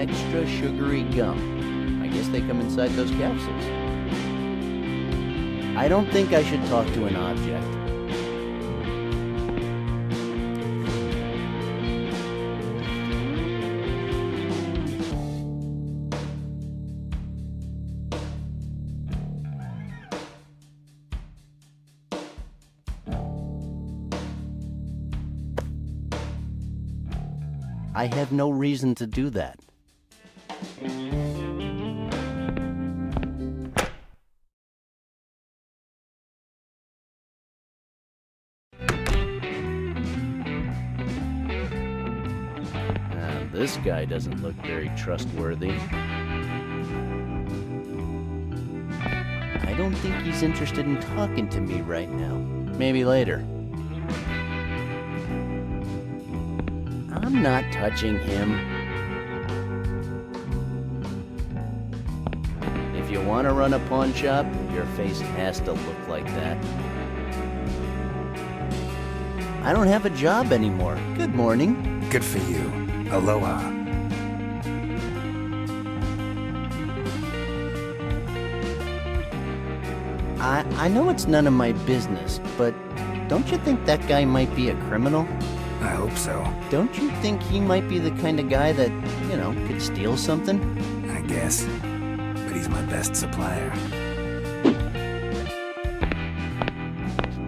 extra sugary gum. I guess they come inside those capsules. I don't think I should talk to an object. I have no reason to do that. This guy doesn't look very trustworthy. I don't think he's interested in talking to me right now. Maybe later. I'm not touching him. If you want to run a pawn shop, your face has to look like that. I don't have a job anymore. Good morning. Good for you. Aloha. I know it's none of my business, but don't you think that guy might be a criminal? I hope so. Don't you think he might be the kind of guy that, could steal something? I guess. But he's my best supplier.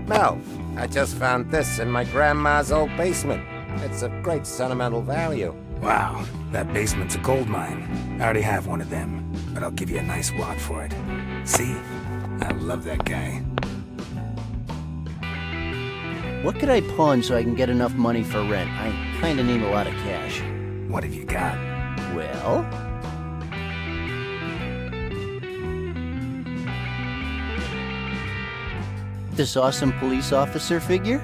Mel, I just found this in my grandma's old basement. It's of great sentimental value. Wow, that basement's a gold mine. I already have one of them, but I'll give you a nice wad for it. See? I love that guy. What could I pawn so I can get enough money for rent? I kinda need a lot of cash. What have you got? Well... this awesome police officer figure?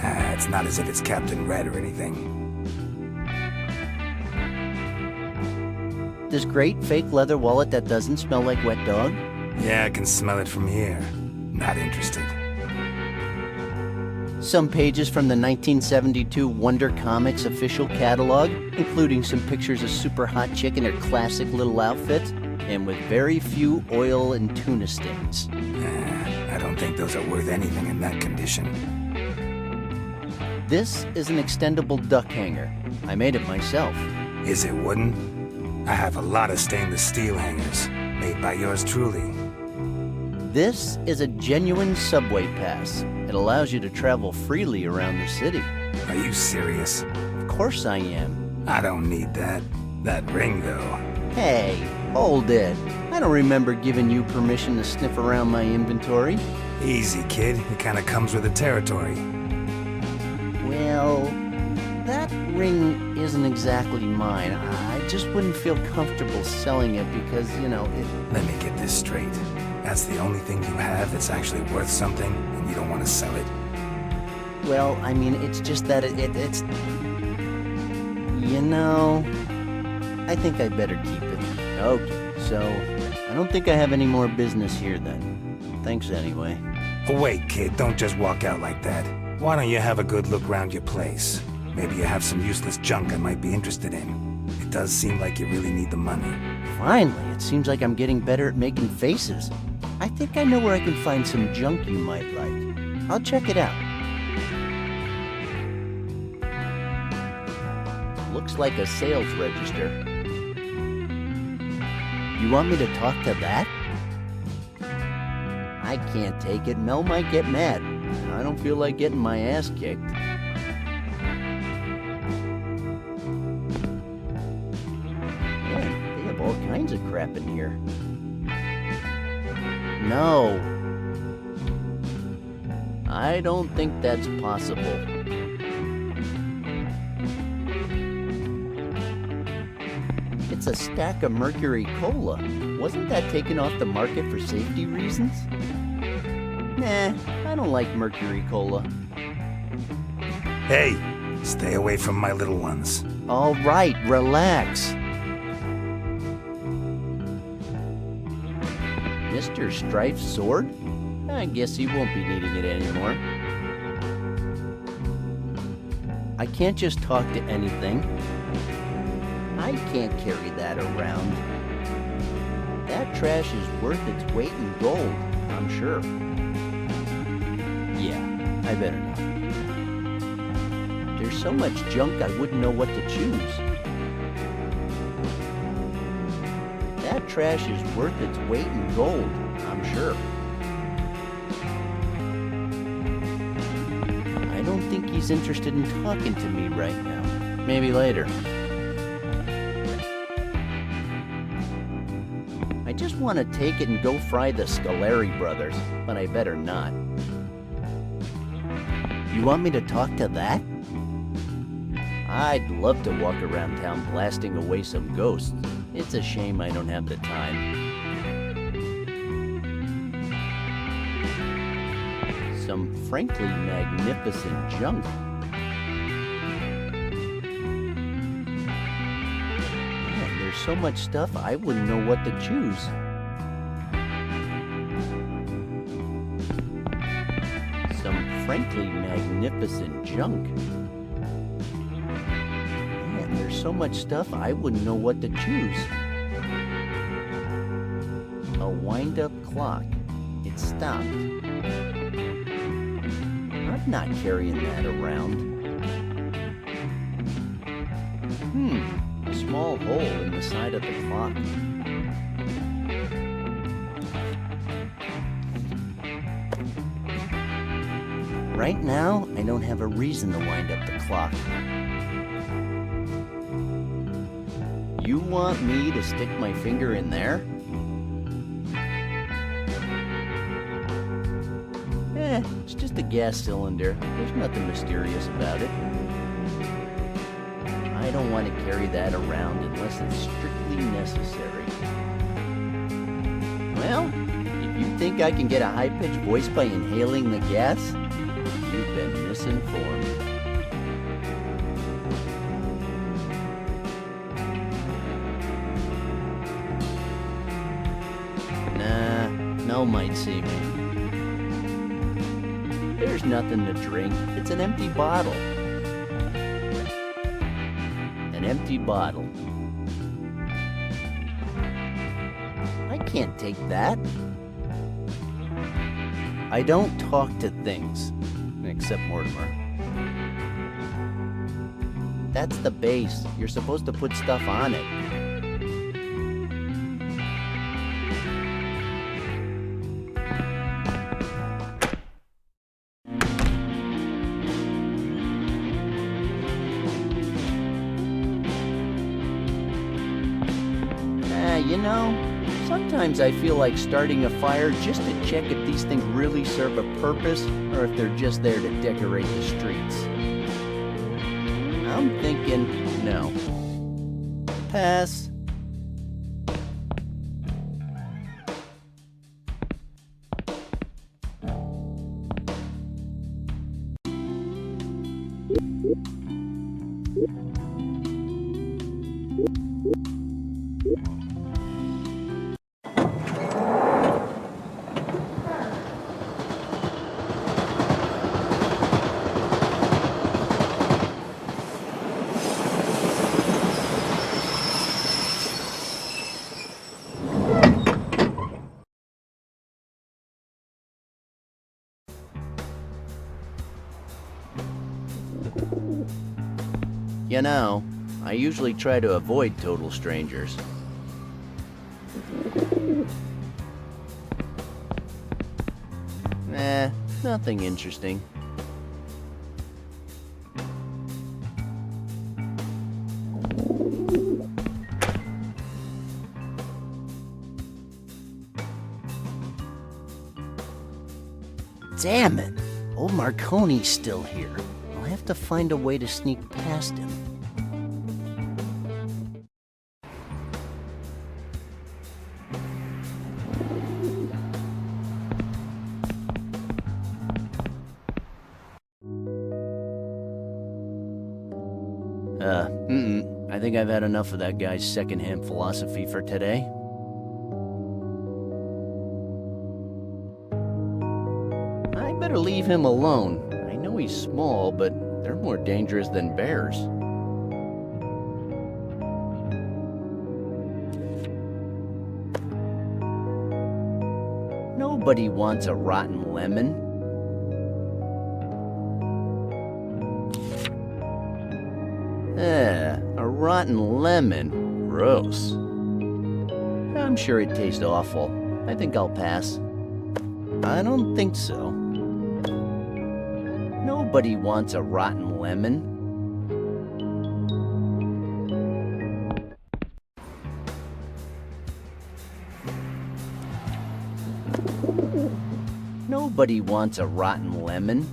It's not as if it's Captain Red or anything. This great fake leather wallet that doesn't smell like wet dog? Yeah, I can smell it from here. Not interested. Some pages from the 1972 Wonder Comics official catalog, including some pictures of super hot chick in her classic little outfits, and with very few oil and tuna stains. I don't think those are worth anything in that condition. This is an extendable duck hanger. I made it myself. Is it wooden? I have a lot of stainless steel hangers, made by yours truly. This is a genuine subway pass. It allows you to travel freely around the city. Are you serious? Of course I am. I don't need that. That ring, though. Hey, hold it. I don't remember giving you permission to sniff around my inventory. Easy, kid. It kinda comes with the territory. Well, that ring isn't exactly mine. I just wouldn't feel comfortable selling it because, Let me get this straight. That's the only thing you have that's actually worth something, and you don't want to sell it? Well, I mean, it's just that it's... I think I better keep it. Okay, so I don't think I have any more business here then. Thanks anyway. Oh, wait, kid, don't just walk out like that. Why don't you have a good look around your place? Maybe you have some useless junk I might be interested in. It does seem like you really need the money. Finally, it seems like I'm getting better at making faces. I think I know where I can find some junk you might like. I'll check it out. Looks like a sales register. You want me to talk to that? I can't take it. Mel might get mad. I don't feel like getting my ass kicked. Man, they have all kinds of crap in here. No. I don't think that's possible. It's a stack of Mercury Cola. Wasn't that taken off the market for safety reasons? Nah, I don't like Mercury Cola. Hey, stay away from my little ones. All right, relax. Mr. Strife's sword? I guess he won't be needing it anymore. I can't just talk to anything. I can't carry that around. That trash is worth its weight in gold, I'm sure. Yeah, I better not. There's so much junk I wouldn't know what to choose. That trash is worth its weight in gold, I'm sure. I don't think he's interested in talking to me right now. Maybe later. I just want to take it and go fry the Scaleri brothers, but I better not. You want me to talk to that? I'd love to walk around town blasting away some ghosts. It's a shame I don't have the time. Some frankly magnificent junk. Man, there's so much stuff I wouldn't know what to choose. Some frankly magnificent junk. Man, there's so much stuff I wouldn't know what to choose. A wind-up clock. It stopped. I'm not carrying that around. A small hole in the side of the clock. Right now, I don't have a reason to wind up the clock. You want me to stick my finger in there? It's just a gas cylinder. There's nothing mysterious about it. I don't want to carry that around unless it's strictly necessary. Well, if you think I can get a high-pitched voice by inhaling the gas, you've been misinformed. Nah, no might see me. There's nothing to drink. It's an empty bottle. An empty bottle. I can't take that. I don't talk to things. Except Mortimer. That's the base. You're supposed to put stuff on it. You know, sometimes I feel like starting a fire just to check if these things really serve a purpose or if they're just there to decorate the streets. I'm thinking, no. Pass. You know, I usually try to avoid total strangers. Nothing interesting. Damn it! Old Marconi's still here. I'll have to find a way to sneak past him. I think I've had enough of that guy's secondhand philosophy for today. I better leave him alone. I know he's small, but they're more dangerous than bears. Nobody wants a rotten lemon. A rotten lemon. Gross. I'm sure it tastes awful. I think I'll pass. I don't think so. Nobody wants a rotten lemon. Nobody wants a rotten lemon.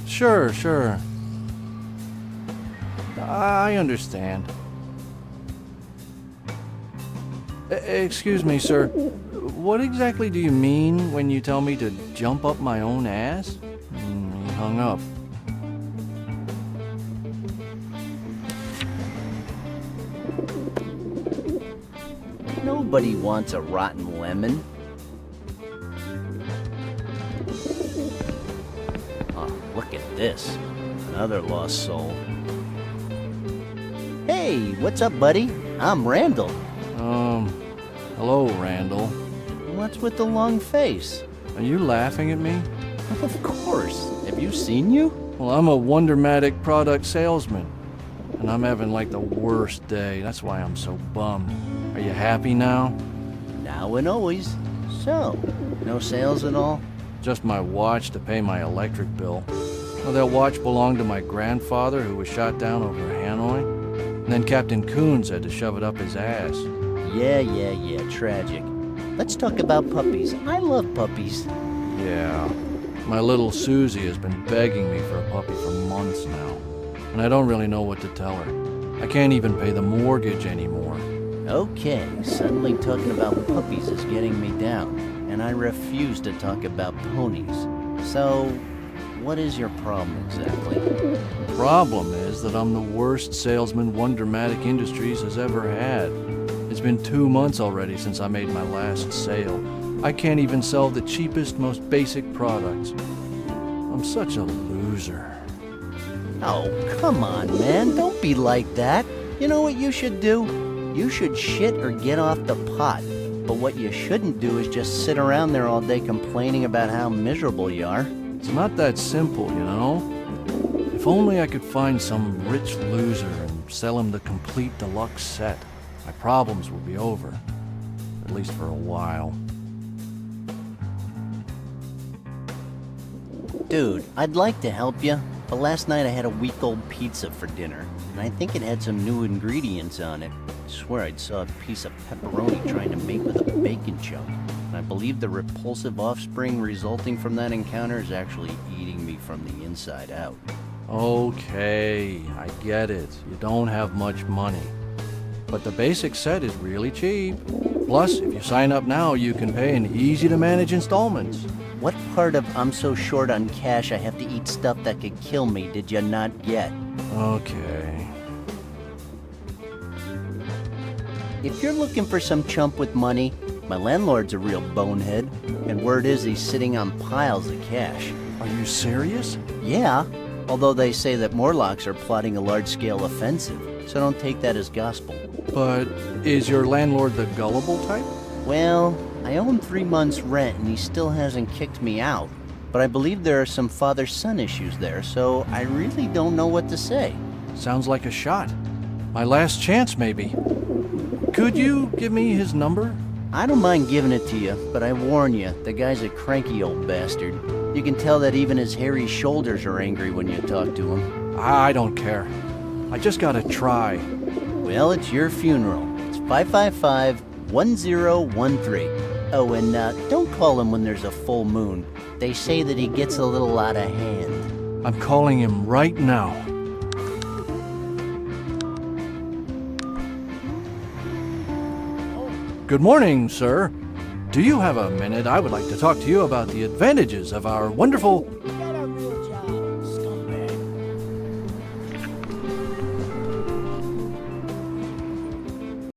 Sure. I understand. Excuse me, sir. What exactly do you mean when you tell me to jump up my own ass? He hung up. Nobody wants a rotten lemon. Oh, look at this. Another lost soul. Hey, what's up, buddy? I'm Randal. Hello, Randal. What's with the long face? Are you laughing at me? Of course. Have you seen you? Well, I'm a Wondermatic product salesman, and I'm having like the worst day. That's why I'm so bummed. Are you happy now? Now and always. So, no sales at all? Just my watch to pay my electric bill. Well, that watch belonged to my grandfather, who was shot down over Hanoi. And then Captain Coons had to shove it up his ass. Yeah, tragic. Let's talk about puppies. I love puppies. Yeah. My little Susie has been begging me for a puppy for months now. And I don't really know what to tell her. I can't even pay the mortgage anymore. Okay, suddenly talking about puppies is getting me down, and I refuse to talk about ponies. So, what is your problem exactly? The problem is that I'm the worst salesman Wondermatic Industries has ever had. It's been 2 months already since I made my last sale. I can't even sell the cheapest, most basic products. I'm such a loser. Oh, come on, man. Don't be like that. You know what you should do? You should shit or get off the pot. But what you shouldn't do is just sit around there all day complaining about how miserable you are. It's not that simple, you know? If only I could find some rich loser and sell him the complete deluxe set, my problems would be over. At least for a while. Dude, I'd like to help you, but last night I had a week-old pizza for dinner, and I think it had some new ingredients on it. I swear I saw a piece of pepperoni trying to mate with a bacon chunk, and I believe the repulsive offspring resulting from that encounter is actually eating me from the inside out. Okay, I get it. You don't have much money. But the basic set is really cheap. Plus, if you sign up now, you can pay in easy-to-manage installments. What part of I'm so short on cash I have to eat stuff that could kill me did you not get? Okay. If you're looking for some chump with money, my landlord's a real bonehead, and word is he's sitting on piles of cash. Are you serious? Yeah, although they say that Morlocks are plotting a large-scale offensive, so don't take that as gospel. But is your landlord the gullible type? Well, I owe him 3 months' rent and he still hasn't kicked me out. But I believe there are some father-son issues there, so I really don't know what to say. Sounds like a shot. My last chance, maybe. Could you give me his number? I don't mind giving it to you, but I warn you, the guy's a cranky old bastard. You can tell that even his hairy shoulders are angry when you talk to him. I don't care. I just gotta try. Well, it's your funeral. It's 555-1013. Oh, and don't call him when there's a full moon. They say that he gets a little out of hand. I'm calling him right now. Good morning, sir. Do you have a minute? I would like to talk to you about the advantages of our wonderful